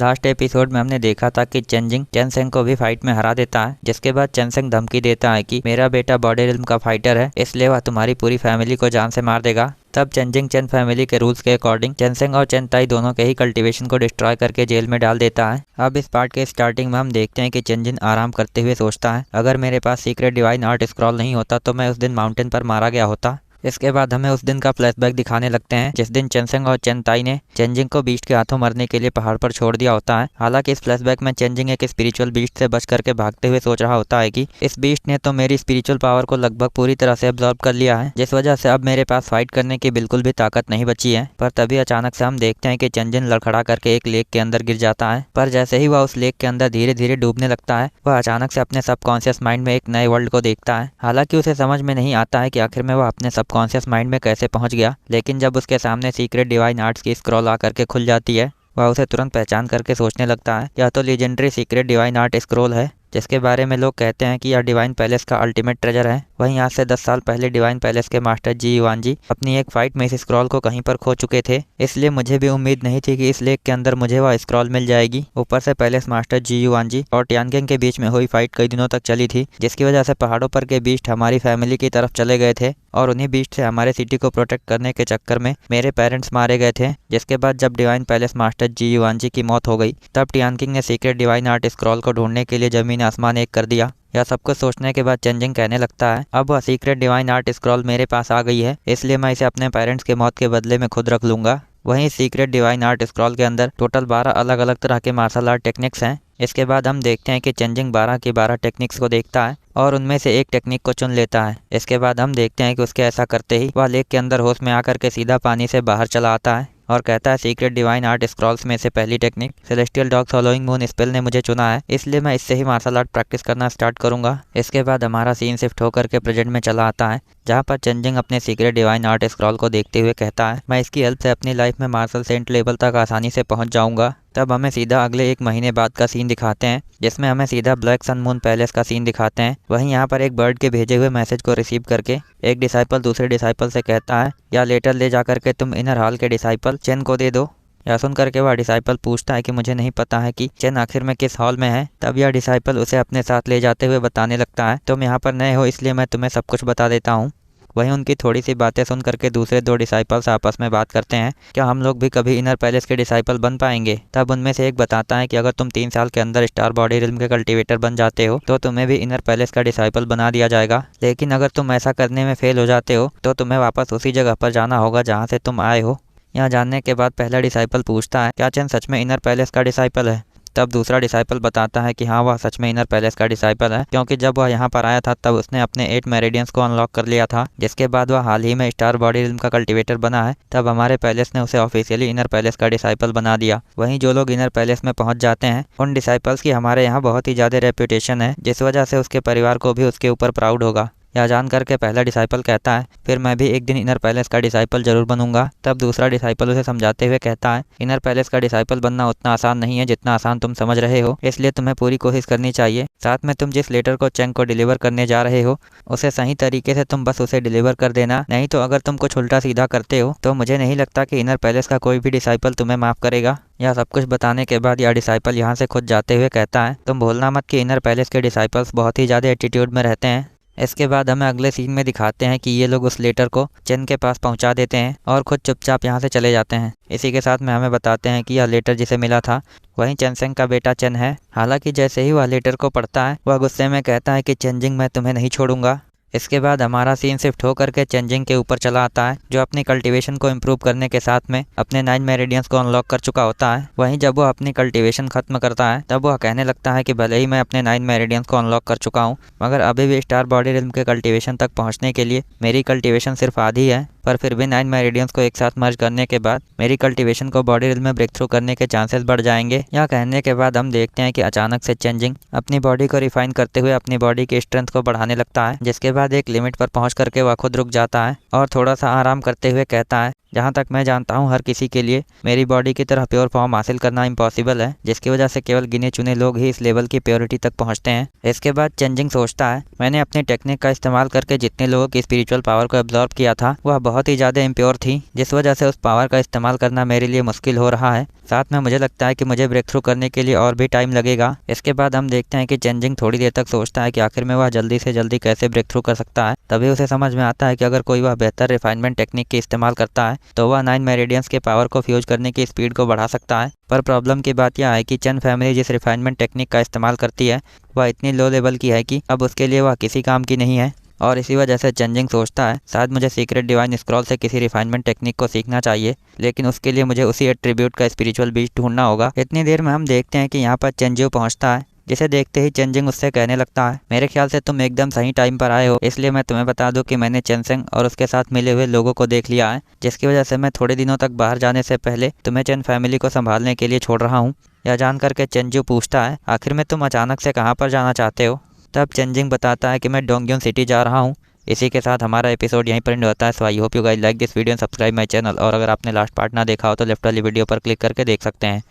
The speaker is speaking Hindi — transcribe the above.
लास्ट एपिसोड में हमने देखा था कि चेंजिंग चेनसेंग को भी फाइट में हरा देता है, जिसके बाद चेनसेंग धमकी देता है कि मेरा बेटा बॉडी रिल्म का फाइटर है, इसलिए वह तुम्हारी पूरी फैमिली को जान से मार देगा। तब चेंजिंग चेन फैमिली के रूल्स के अकॉर्डिंग चेनसेंग और चेनताई दोनों के ही कल्टीवेशन को डिस्ट्रॉय करके जेल में डाल देता है। अब इस पार्ट के स्टार्टिंग में हम देखते हैं कि चेंजिन आराम करते हुए सोचता है, अगर मेरे पास सीक्रेट डिवाइन आर्ट स्क्रॉल नहीं होता तो मैं उस दिन माउंटेन पर मारा गया होता। इसके बाद हमें उस दिन का फ्लैशबैक दिखाने लगते हैं जिस दिन चेनसेंग और चेनताई ने चेंजिंग को बीस्ट के हाथों मरने के लिए पहाड़ पर छोड़ दिया होता है। हालांकि इस फ्लैशबैक में चेंजिंग एक स्पिरिचुअल बीस्ट से बच करके भागते हुए सोच रहा होता है कि इस बीस्ट ने तो मेरी स्पिरिचुअल पावर को लगभग पूरी तरह से अब्जॉर्ब कर लिया है, जिस वजह से अब मेरे पास फाइट करने की बिल्कुल भी ताकत नहीं बची है। पर तभी अचानक से हम देखते हैं कि चेंजिन लड़खड़ा करके एक लेक के अंदर गिर जाता है। पर जैसे ही वह उस लेक के अंदर धीरे धीरे डूबने लगता है, वह अचानक से अपने सबकॉन्शियस माइंड में एक नए वर्ल्ड को देखता है। हालांकि उसे समझ में नहीं आता है कि आखिर में वह अपने सबकॉन्शियस माइंड में कैसे पहुंच गया, लेकिन जब उसके सामने सीक्रेट डिवाइन आर्ट्स की स्क्रॉल आकर के खुल जाती है, वह उसे तुरंत पहचान करके सोचने लगता है यह तो legendary secret divine art scroll है, जिसके बारे में लोग कहते हैं कि यह डिवाइन पैलेस का अल्टीमेट ट्रेजर है। वहीं आज से 10 साल पहले डिवाइन पैलेस के मास्टर जी युआनजी अपनी एक फाइट में इस स्क्रॉल को कहीं पर खो चुके थे, इसलिए मुझे भी उम्मीद नहीं थी कि इस लेक के अंदर मुझे वह स्क्रॉल मिल जाएगी। ऊपर से पैलेस मास्टर जी युआनजी और टियानगेंग के बीच में हुई फाइट कई दिनों तक चली थी, जिसकी वजह से पहाड़ों पर के बीस्ट हमारी फैमिली की तरफ चले गए थे और उन्हीं बीस्ट से हमारे सिटी को प्रोटेक्ट करने के चक्कर में मेरे पेरेंट्स मारे गए थे। जिसके बाद जब डिवाइन पैलेस मास्टर जी युआनजी की मौत हो गई, तब टियानगेंग ने सीक्रेट डिवाइन आर्ट स्क्रॉल को ढूंढने के लिए जमीन आसमान एक कर दिया। यह सब कुछ सोचने के बाद चेंजिंग कहने लगता है, अब वह सीक्रेट डिवाइन आर्ट स्क्रॉल मेरे पास आ गई है, इसलिए मैं इसे अपने पेरेंट्स के मौत के बदले में खुद रख लूंगा। वहीं सीक्रेट डिवाइन आर्ट स्क्रॉल के अंदर टोटल 12 अलग अलग तरह के मार्शल आर्ट टेक्निक्स हैं। इसके बाद हम देखते हैं कि चेंजिंग 12 की 12 टेक्निक्स को देखता है और उनमें से एक टेक्निक को चुन लेता है। इसके बाद हम देखते हैं कि उसके ऐसा करते ही वह लेक के अंदर होश में आकर के सीधा पानी से बाहर चला आता है और कहता है, सीक्रेट डिवाइन आर्ट स्क्रॉल्स में से पहली technique celestial dog following moon spell ने मुझे चुना है, इसलिए मैं इससे ही मार्शल आर्ट प्रैक्टिस करना स्टार्ट करूंगा। इसके बाद हमारा सीन शिफ्ट होकर के प्रेजेंट में चला आता है, जहां पर चेंजिंग अपने सीक्रेट डिवाइन आर्ट स्क्रॉल को देखते हुए कहता है, मैं इसकी हेल्प से अपनी लाइफ में मार्शल सेंट लेवल तक आसानी से पहुंच जाऊंगा। तब हमें सीधा अगले 1 महीने बाद का सीन दिखाते हैं, जिसमें हमें सीधा ब्लैक सन मून पैलेस का सीन दिखाते हैं। वहीं यहाँ पर एक बर्ड के भेजे हुए मैसेज को रिसीव करके एक डिसाइपल दूसरे डिसाइपल से कहता है, या लेटर ले जा करके तुम इनर हॉल के डिसाइपल चेन को दे दो। यह सुन करके वह डिसाइपल पूछता है कि मुझे नहीं पता है कि चेन आखिर में किस हॉल में है। तब यह डिसाइपल उसे अपने साथ ले जाते हुए बताने लगता है, तुम यहाँ पर नए हो इसलिए मैं तुम्हें सब कुछ बता देता हूँ। वहीं उनकी थोड़ी सी बातें सुन करके दूसरे 2 डिसाइपल्स आपस में बात करते हैं, क्या हम लोग भी कभी इनर पैलेस के डिसाइपल बन पाएंगे। तब उनमें से एक बताता है कि अगर तुम 3 साल के अंदर स्टार बॉडी रिल्म के कल्टीवेटर बन जाते हो तो तुम्हें भी इनर पैलेस का डिसाइपल बना दिया जाएगा, लेकिन अगर तुम ऐसा करने में फेल हो जाते हो तो तुम्हें वापस उसी जगह पर जाना होगा जहाँ से तुम आए हो। यहाँ जानने के बाद पहला डिसाइपल पूछता है, क्या चेन सच में इनर पैलेस का डिसाइपल है। तब दूसरा डिसाइपल बताता है कि हाँ, वह सच में इनर पैलेस का डिसाइपल है, क्योंकि जब वह यहाँ पर आया था तब उसने अपने 8 मेरिडियंस को अनलॉक कर लिया था, जिसके बाद वह हाल ही में स्टार बॉडी रिल्म का कल्टीवेटर बना है। तब हमारे पैलेस ने उसे ऑफिशियली इनर पैलेस का डिसाइपल बना दिया। वहीं जो लोग इनर पैलेस में पहुंच जाते हैं, उन डिसाइपल्स की हमारे यहाँ बहुत ही ज़्यादा रेपुटेशन है, जिस वजह से उसके परिवार को भी उसके ऊपर प्राउड होगा। यह जान करके पहला डिसाइपल कहता है, फिर मैं भी एक दिन इनर पैलेस का डिसाइपल जरूर बनूंगा। तब दूसरा डिसाइपल उसे समझाते हुए कहता है, इनर पैलेस का डिसाइपल बनना उतना आसान नहीं है जितना आसान तुम समझ रहे हो, इसलिए तुम्हें पूरी कोशिश करनी चाहिए। साथ में तुम जिस लेटर को चेंग को डिलीवर करने जा रहे हो उसे सही तरीके से तुम बस उसे डिलीवर कर देना, नहीं तो अगर तुम कुछ उल्टा सीधा करते हो तो मुझे नहीं लगता कि इनर पैलेस का कोई भी डिसाइपल तुम्हें माफ़ करेगा। यह सब कुछ बताने के बाद यह डिसाइपल यहाँ से खुद जाते हुए कहता है, तुम भूलना मत कि इनर पैलेस के डिसाइपल्स बहुत ही ज़्यादा एटीट्यूड में रहते हैं। इसके बाद हमें अगले सीन में दिखाते हैं कि ये लोग उस लेटर को चेन के पास पहुंचा देते हैं और खुद चुपचाप यहाँ से चले जाते हैं। इसी के साथ में हमें बताते हैं कि यह लेटर जिसे मिला था वहीं चेनसेंग का बेटा चेन है। हालांकि जैसे ही वह लेटर को पढ़ता है, वह गुस्से में कहता है कि चेंजिंग, मैं तुम्हें नहीं छोड़ूंगा। इसके बाद हमारा सीन शिफ्ट होकर के चेंजिंग के ऊपर चला आता है, जो अपनी कल्टीवेशन को इम्प्रूव करने के साथ में अपने 9 मेरिडियंस को अनलॉक कर चुका होता है। वहीं जब वो अपनी कल्टीवेशन खत्म करता है, तब वह कहने लगता है कि भले ही मैं अपने 9 मेरिडियंस को अनलॉक कर चुका हूँ, मगर अभी भी स्टार बॉडी रिल्म के कल्टीवेशन तक पहुँचने के लिए मेरी कल्टीवेशन सिर्फ आधी है। पर फिर भी 9 मेरिडियंस को एक साथ मर्ज करने के बाद मेरी कल्टीवेशन को बॉडी रिल्म में ब्रेक थ्रू करने के चांसेस बढ़ जाएंगे। यह कहने के बाद हम देखते हैं कि अचानक से चेंजिंग अपनी बॉडी को रिफाइन करते हुए अपनी बॉडी की स्ट्रेंथ को बढ़ाने लगता है, जिसके बाद एक लिमिट पर पहुंच करके वह खुद रुक जाता है और थोड़ा सा आराम करते हुए कहता है, जहाँ तक मैं जानता हूँ हर किसी के लिए मेरी बॉडी की तरह प्योर फॉर्म हासिल करना इम्पॉसिबल है, जिसकी वजह से केवल गिने चुने लोग ही इस लेवल की प्योरिटी तक पहुँचते हैं। इसके बाद चेंजिंग सोचता है, मैंने अपनी टेक्निक का इस्तेमाल करके जितने लोगों की स्पिरिचुअल पावर को एब्जॉर्ब किया था वह बहुत ही ज़्यादा इम्प्योर थी, जिस वजह से उस पावर का इस्तेमाल करना मेरे लिए मुश्किल हो रहा है। साथ में मुझे लगता है कि मुझे ब्रेक थ्रू करने के लिए और भी टाइम लगेगा। इसके बाद हम देखते हैं कि चेंजिंग थोड़ी देर तक सोचता है कि आखिर में वह जल्दी से जल्दी कैसे ब्रेक थ्रू कर सकता है। तभी उसे समझ में आता है कि अगर कोई वह बेहतर रिफाइनमेंट टेक्निक के इस्तेमाल करता है तो वह 9 मेरिडियंस के पावर को फ्यूज करने की स्पीड को बढ़ा सकता है। पर प्रॉब्लम की बात यह है कि चन फैमिली जिस रिफाइनमेंट टेक्निक का इस्तेमाल करती है वह इतनी लो लेवल की है कि अब उसके लिए वह किसी काम की नहीं है। और इसी वजह से चेंजिंग सोचता है शायद मुझे सीक्रेट डिवाइन स्क्रॉल से किसी रिफाइनमेंट टेक्निक को सीखना चाहिए, लेकिन उसके लिए मुझे उसी एट्रीब्यूट का स्पिरिचुअल बीज ढूंढना होगा। इतनी देर में हम देखते हैं कि यहाँ पर चेंजियो पहुँचता है, जिसे देखते ही चेंजिंग उससे कहने लगता है, मेरे ख्याल से तुम एकदम सही टाइम पर आए हो, इसलिए मैं तुम्हें बता दूं कि मैंने चेनसेंग और उसके साथ मिले हुए लोगों को देख लिया है, जिसकी वजह से मैं थोड़े दिनों तक बाहर जाने से पहले तुम्हें चेन फैमिली को संभालने के लिए छोड़ रहा हूँ। यह जान करके चेंजू पूछता है, आखिर में तुम अचानक से कहाँ पर जाना चाहते हो? तब चेंजिंग बताता है कि मैं डोंगयोन सिटी जा रहा हूँ। इसी के साथ हमारा एपिसोड यहीं पर एंड होता है। So I hope you guys like this video and subscribe my channel. और अगर आपने लास्ट पार्ट ना देखा हो तो लेफ्ट वाली वीडियो पर क्लिक करके देख सकते हैं।